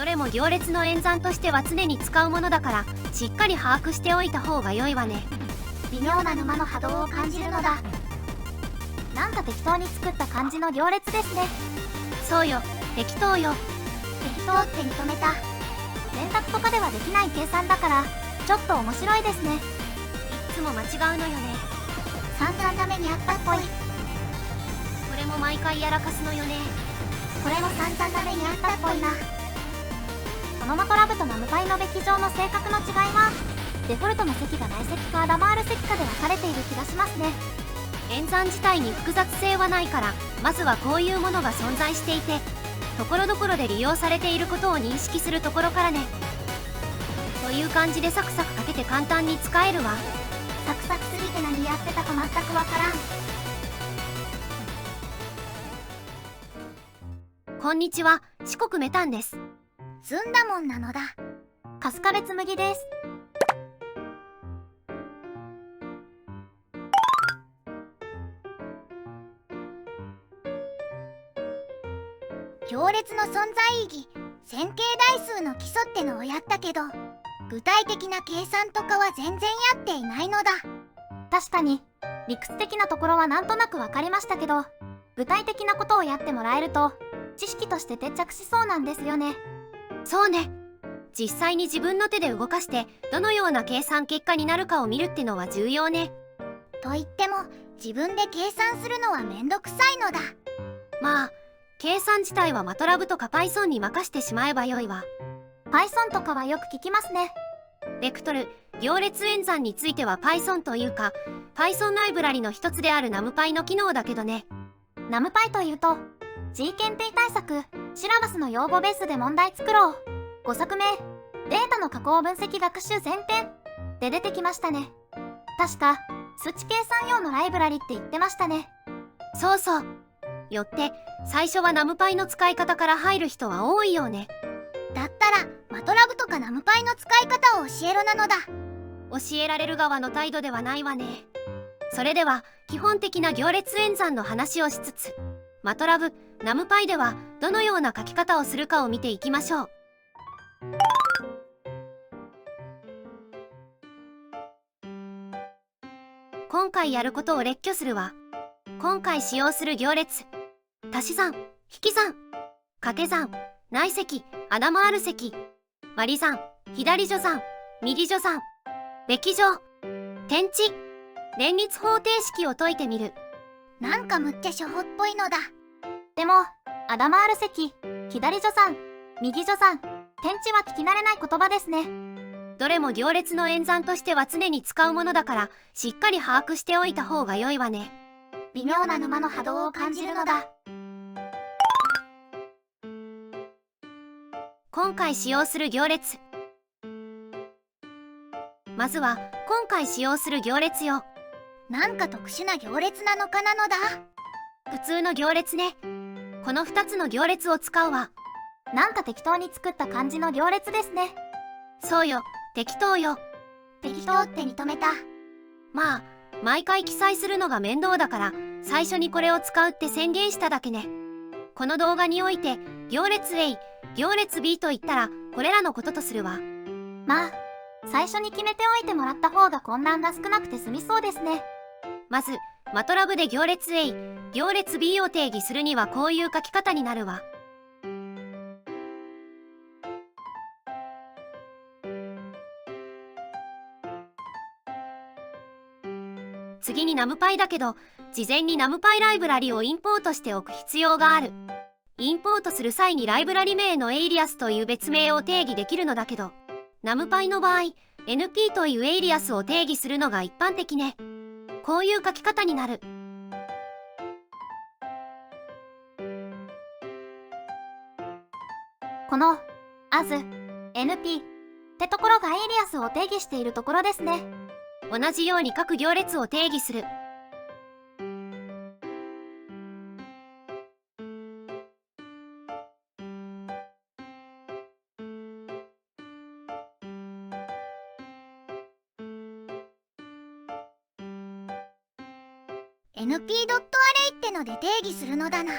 どれも行列の演算としては常に使うものだから、しっかり把握しておいた方が良いわね。微妙な沼の波動を感じるのだ。なんか適当に作った感じの行列ですね。そうよ、適当よ。適当って認めた。電卓とかではできない計算だからちょっと面白いですね。いつも間違うのよね。散々ダメにあったっぽい。これも毎回やらかすのよね。これも散々ダメにあったっぽいな。オノマトラブとナムパイのべき上の性格の違いは、デフォルトの積が内積かアダマール積かで分かれている気がしますね。演算自体に複雑性はないから、まずはこういうものが存在していて、ところどころで利用されていることを認識するところからね。という感じでサクサクかけて簡単に使えるわ。サクサクすぎて何やってたか全くわからん。こんにちは、四国メタンです。ずんだもんなのだ。春日部紬です。行列の存在意義、線形代数の基礎ってのをやったけど、具体的な計算とかは全然やっていないのだ。確かに理屈的なところはなんとなくわかりましたけど、具体的なことをやってもらえると知識として定着しそうなんですよね。そうね。実際に自分の手で動かしてどのような計算結果になるかを見るってのは重要ね。と言っても自分で計算するのはめんどくさいのだ。まあ計算自体はマトラブとか Python に任してしまえばよいわ。 Python とかはよく聞きますね。ベクトル、行列演算については Python というか Python ライブラリの一つである NumPy の機能だけどね。 NumPy というと G 検定対策、シラバスの用語ベースで問題作ろう、5作目、データの加工分析学習前編で出てきましたね。確か数値計算用のライブラリって言ってましたね。そうそう。よって最初は NumPy の使い方から入る人は多いよね。だったらマトラブとか NumPy の使い方を教えろなのだ。教えられる側の態度ではないわね。それでは基本的な行列演算の話をしつつ、マトラブ、NumPy ではどのような書き方をするかを見ていきましょう。今回やることを列挙するわ。今回使用する行列、足し算、引き算、掛け算、内積、アダマール積、割り算、左序算、右序算、べき乗、転置、連立方程式を解いてみる。なんかむっちゃ初歩っぽいのだ。でもアダマール積、左序算、右序算、転置は聞き慣れない言葉ですね。どれも行列の演算としては常に使うものだから、しっかり把握しておいた方が良いわね。微妙な沼の波動を感じるのだ。今回使用する行列。まずは今回使用する行列よ。なんか特殊な行列なのかなのだ。普通の行列ね。この2つの行列を使うわ。なんか適当に作った感じの行列ですね。そうよ、適当よ。適当って認めた。まあ毎回記載するのが面倒だから最初にこれを使うって宣言しただけね。この動画において行列 A、行列 B と言ったらこれらのこととするわ。まあ最初に決めておいてもらった方が混乱が少なくて済みそうですね。まずマトラブで行列 A、行列 B を定義するにはこういう書き方になるわ。次に NumPy だけど、事前に NumPy ライブラリをインポートしておく必要がある。インポートする際にライブラリ名のエイリアスという別名を定義できるのだけど、NumPy の場合、NP というエイリアスを定義するのが一般的ね。こういう書き方になる。この as、NP ってところがエイリアスを定義しているところですね。同じように各行列を定義する。NP.array ってので定義するのだな。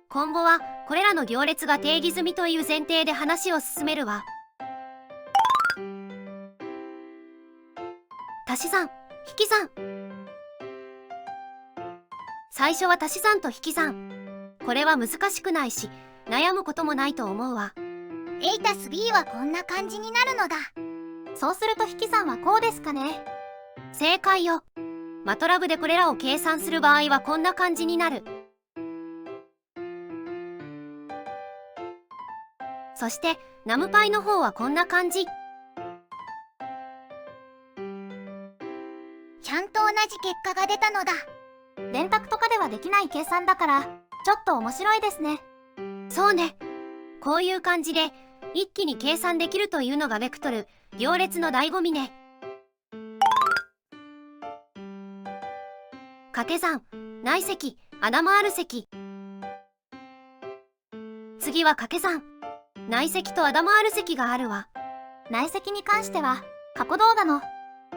今後はこれらの行列が定義済みという前提で話を進めるわ。足し算、引き算。最初は足し算と引き算。これは難しくないし、悩むこともないと思うわ。A たす B はこんな感じになるのだ。そうすると引き算はこうですかね。正解よ。マトラブでこれらを計算する場合はこんな感じになる。そしてナムパイの方はこんな感じ。ちゃんと同じ結果が出たのだ。電卓とかではできない計算だからちょっと面白いですね。そうね。こういう感じで一気に計算できるというのがベクトル、行列の醍醐味ね。掛け算、内積、アダマール積。次は掛け算。内積とアダマール積があるわ。内積に関しては過去動画の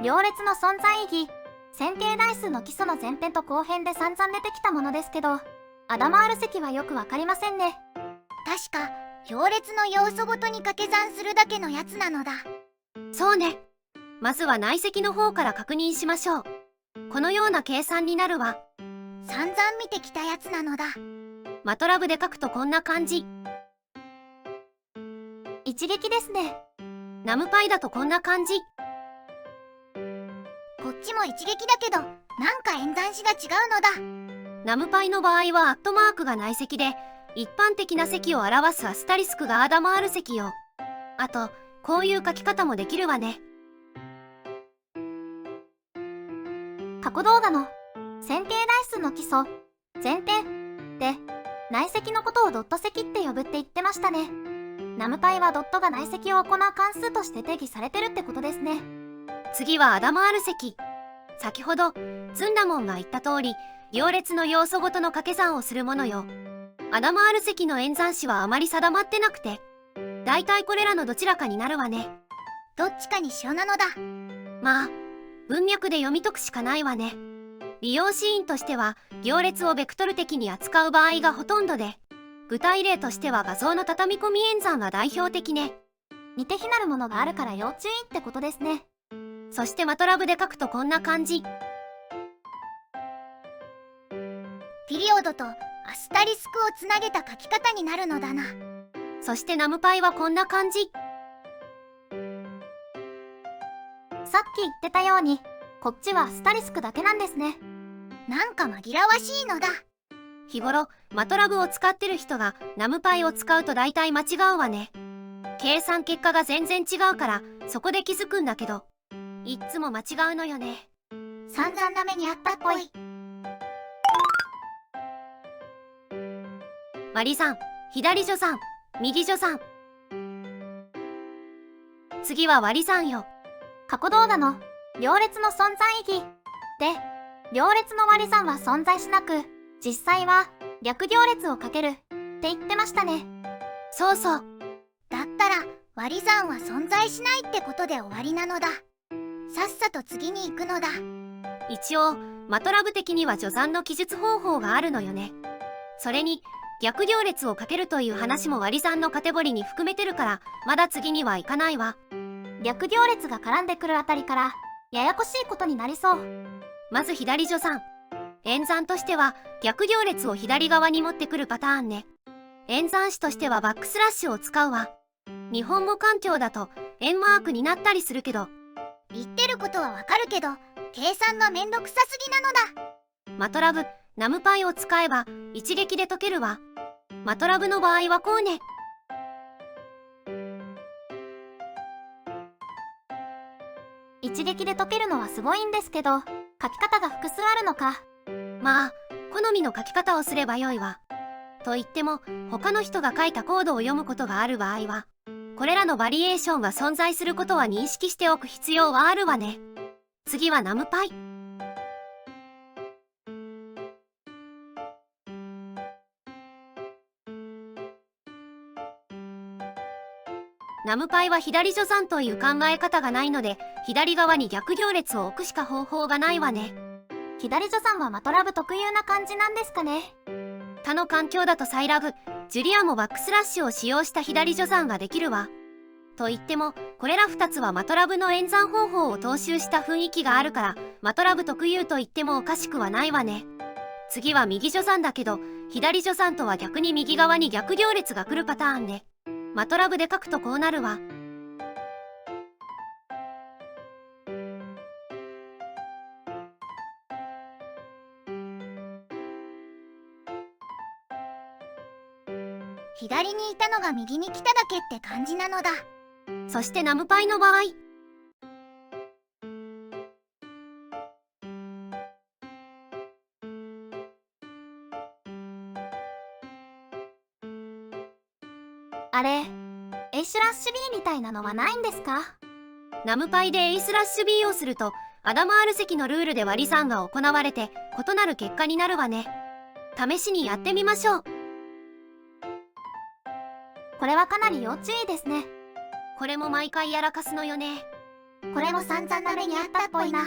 行列の存在意義、線形代数の基礎の前編と後編で散々出てきたものですけど、アダマール積はよくわかりませんね。確か行列の要素ごとに掛け算するだけのやつなのだ。そうね。まずは内積の方から確認しましょう。このような計算になるわ。散々見てきたやつなのだ。マトラブで書くとこんな感じ。一撃ですね。ナムパイだとこんな感じ。こっちも一撃だけど、なんか演算子が違うのだ。ナムパイの場合はアットマークが内積で、一般的な積を表すアスタリスクがアダマール積よ。あと、こういう書き方もできるわね。過去動画の線形代数の基礎、前編で内積のことをドット積って呼ぶって言ってましたね。ナムパイはドットが内積を行う関数として定義されてるってことですね。次はアダマール積。先ほどズンダモンが言った通り、行列の要素ごとの掛け算をするものよ。アダマール積の演算子はあまり定まってなくて、だいたいこれらのどちらかになるわね。どっちかにしようなのだ。まあ文脈で読み解くしかないわね。利用シーンとしては行列をベクトル的に扱う場合がほとんどで、具体例としては画像の畳み込み演算が代表的ね。似て非なるものがあるから要注意ってことですね。そしてマトラブで書くとこんな感じ。ピリオドとアスタリスクをつなげた書き方になるのだな。そしてナムパイはこんな感じ。さっき言ってたようにこっちはアスタリスクだけなんですね。なんか紛らわしいのだ。日頃マトラブを使ってる人がナムパイを使うと大体間違うわね。計算結果が全然違うからそこで気づくんだけど、いっつも間違うのよね。散々な目にあったっぽい。割り算、左助算、右助算。次は割り算よ。過去動画の行列の存在意義で、行列の割り算は存在しなく、実際は略行列をかけるって言ってましたね。そうそう。だったら割り算は存在しないってことで終わりなのだ。さっさと次に行くのだ。一応マトラブ的には序算の記述方法があるのよね。それに逆行列をかけるという話も割り算のカテゴリーに含めてるから、まだ次には行かないわ。略行列が絡んでくるあたりからややこしいことになりそう。まず左助算。演算としては逆行列を左側に持ってくるパターンね。演算子としてはバックスラッシュを使うわ。日本語環境だと円マークになったりするけど、言ってることはわかるけど計算がめんどくさすぎなのだ。マトラブ、ナムパイを使えば一撃で解けるわ。マトラブの場合はこうね。一撃で解けるのはすごいんですけど、書き方が複数あるのか。まあ好みの書き方をすればよいわ。と言っても他の人が書いたコードを読むことがある場合は、これらのバリエーションが存在することは認識しておく必要はあるわね。次はナムパイ。ナムパイは左助算という考え方がないので、左側に逆行列を置くしか方法がないわね。左助算はマトラブ特有な感じなんですかね。他の環境だとサイラブ、ジュリアもバックスラッシュを使用した左助算ができるわ。と言ってもこれら2つはマトラブの演算方法を踏襲した雰囲気があるからマトラブ特有と言ってもおかしくはないわね。次は右助算だけど左助算とは逆に右側に逆行列が来るパターンでマトラブで書くとこうなるわ。左にいたのが右に来ただけって感じなのだ。そしてナムパイの場合、あれ、エイスラッシュ B みたいなのはないんですか？ナムパイでエイスラッシュ B をするとアダマール積のルールで割り算が行われて異なる結果になるわね。試しにやってみましょう。これはかなり要注意ですね。これも毎回やらかすのよね。これも散々な目にあったっぽいな。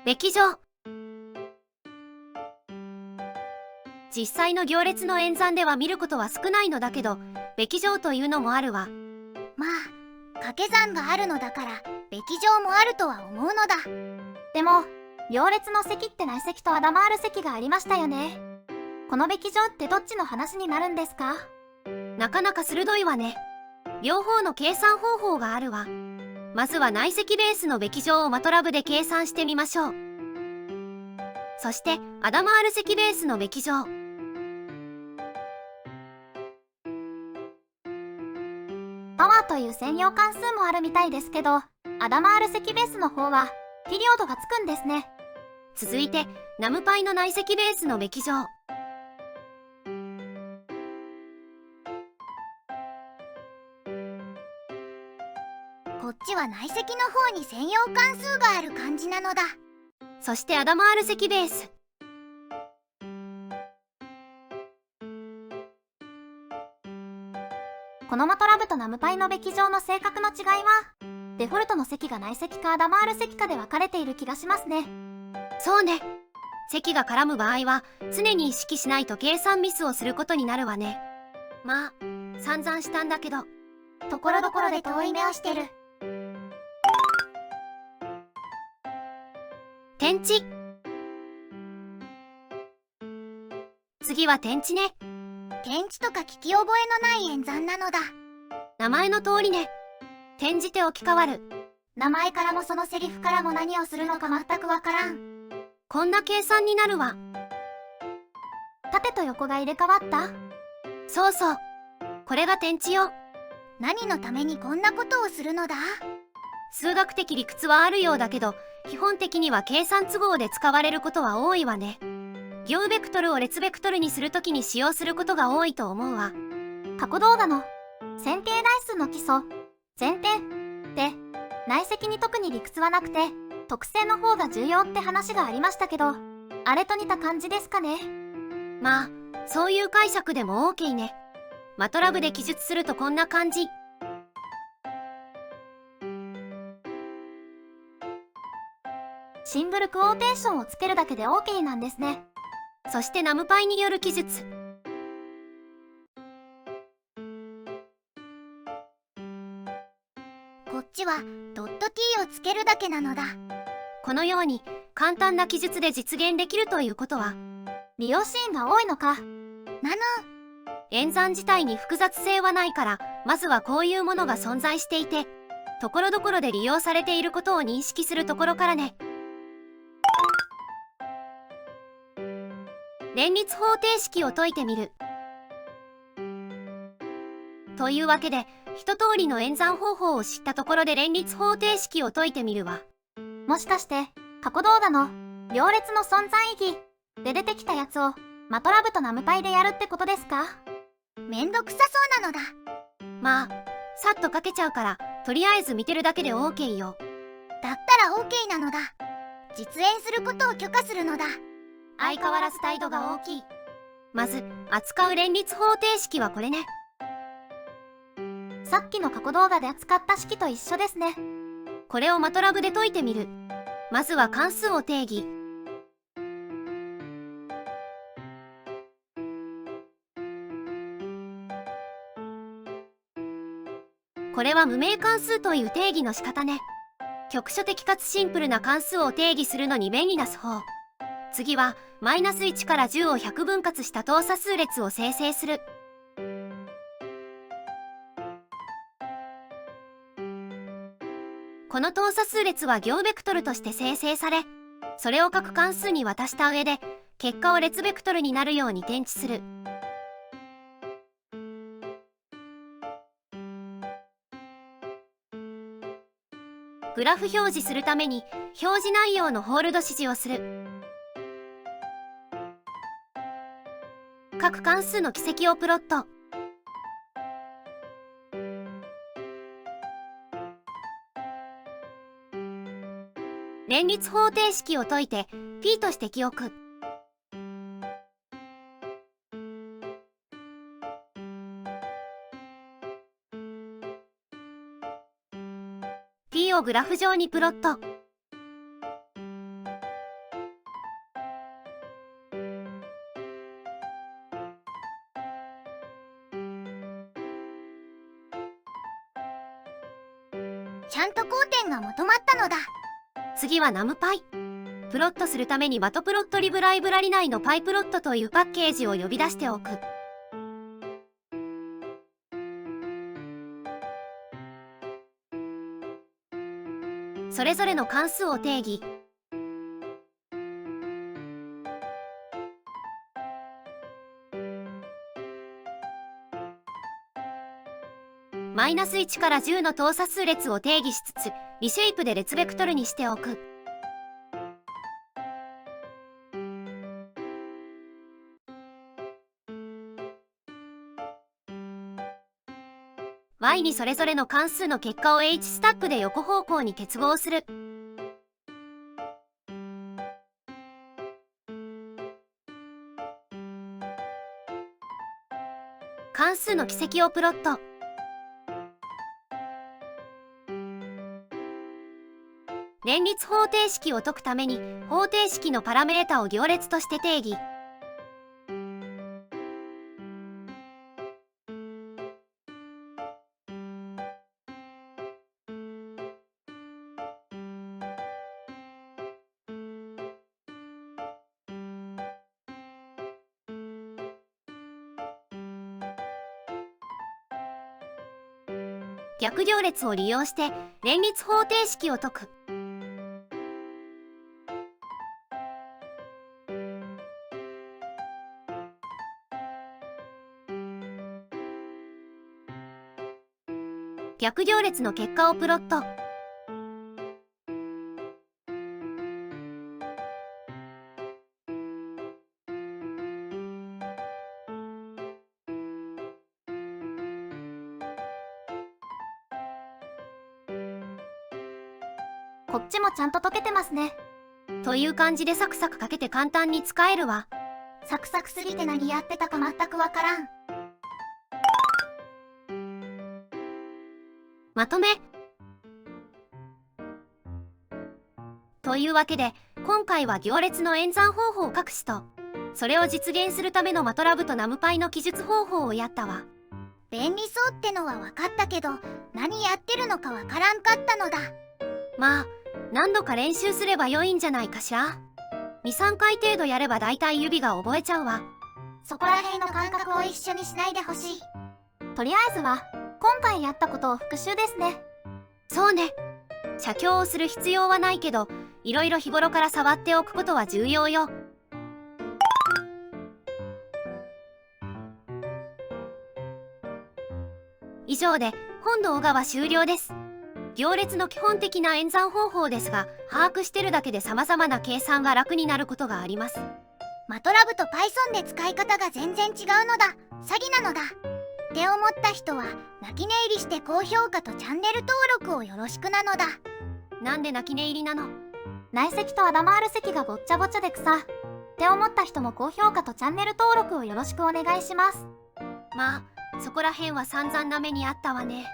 べき乗。実際の行列の演算では見ることは少ないのだけどべき乗というのもあるわ。まあ掛け算があるのだからべき乗もあるとは思うのだ。でも行列の積って内積とアダマール積がありましたよね。このべき乗ってどっちの話になるんですか？なかなか鋭いわね。両方の計算方法があるわ。まずは内積ベースのべき乗をマトラブで計算してみましょう。そしてアダマール積ベースのべき乗。パワーという専用関数もあるみたいですけど、アダマール積ベースの方はピリオドがつくんですね。続いてナムパイの内積ベースのべき乗。こっちは内積の方に専用関数がある感じなのだ。そしてアダマール積ベース。このマトラブとナムパイのべき乗の性格の違いはデフォルトの積が内積かアダマール積かで分かれている気がしますね。そうね。積が絡む場合は常に意識しないと計算ミスをすることになるわね。まあ散々したんだけどところどころで遠い目をしてる。点値。次は点値ね。点値とか聞き覚えのない演算なのだ。名前の通りね。転じて置き換わる。名前からもそのセリフからも何をするのか全くわからん。こんな計算になるわ。縦と横が入れ替わった？そうそう。これが点値よ。何のためにこんなことをするのだ？数学的理屈はあるようだけど基本的には計算都合で使われることは多いわね。行ベクトルを列ベクトルにするときに使用することが多いと思うわ。過去動画の線形代数の基礎前提で内積に特に理屈はなくて特性の方が重要って話がありましたけど、あれと似た感じですかね。まあそういう解釈でも OK ね。マトラブで記述するとこんな感じ。シングルクォーテーションをつけるだけで OK なんですね。そしてナムパイによる記述。こっちはドット t をつけるだけなのだ。このように簡単な記述で実現できるということは利用シーンが多いのか。演算自体に複雑性はないからまずはこういうものが存在していてところどころで利用されていることを認識するところからね。連立方程式を解いてみる。というわけで一通りの演算方法を知ったところで連立方程式を解いてみるわ。もしかして過去動画の行列の存在意義で出てきたやつをマトラブとナムパイでやるってことですか？めんどくさそうなのだ。まあさっと書けちゃうからとりあえず見てるだけで OK よ。だったら OK なのだ。実演することを許可するのだ。相変わらず態度が大きい。まず扱う連立方程式はこれね。さっきの過去動画で扱った式と一緒ですね。これをマトラブで解いてみる。まずは関数を定義。これは無名関数という定義の仕方ね。局所的かつシンプルな関数を定義するのに便利な手法。次は-1から10を100分割した等差数列を生成する。この等差数列は行ベクトルとして生成され、それを各関数に渡した上で結果を列ベクトルになるように転置する。グラフ表示するために表示内容のホールド指示をする。各関数の軌跡をプロット。連立方程式を解いて P として記憶。P をグラフ上にプロット。ちゃんと交点が求まったのだ。次は NumPy。プロットするためにマトプロットリブライブラリ内の PyPlot というパッケージを呼び出しておく。それぞれの関数を定義。-1から10の等差数列を定義しつつ、リシェイプで列ベクトルにしておく。y にそれぞれの関数の結果を h スタップで横方向に結合する。関数の軌跡をプロット。連立方程式を解くために方程式のパラメータを行列として定義。逆行列を利用して連立方程式を解く。逆行列の結果をプロット。こっちもちゃんと解けてますね。という感じでサクサク書けて簡単に使えるわ。サクサクすぎて何やってたか全くわからん。まとめ。というわけで今回は行列の演算方法を隠しと、それを実現するためのマトラブと NumPy の記述方法をやったわ。便利そうってのは分かったけど、何やってるのかわからんかったのだ。まあ何度か練習すれば良いんじゃないかしら。2、3回程度やればだいたい指が覚えちゃうわ。そこら辺の感覚を一緒にしないでほしい。とりあえずは今回やったことを復習ですね。そうね。写経をする必要はないけど、いろいろ日頃から触っておくことは重要よ。以上で本動画は終了です。行列の基本的な演算方法ですが、把握してるだけで様々な計算が楽になることがあります。マトラブと Python で使い方が全然違うのだ。詐欺なのだ。って思った人は泣き寝入りして高評価とチャンネル登録をよろしくなのだ。なんで泣き寝入りなの？内積とアダマール積がぼっちゃぼちゃで草って思った人も高評価とチャンネル登録をよろしくお願いします。まあそこら辺は散々な目にあったわね。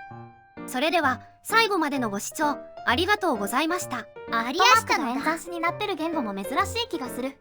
それでは最後までのご視聴ありがとうございました。アリアスタの演算子になってる言語も珍しい気がする。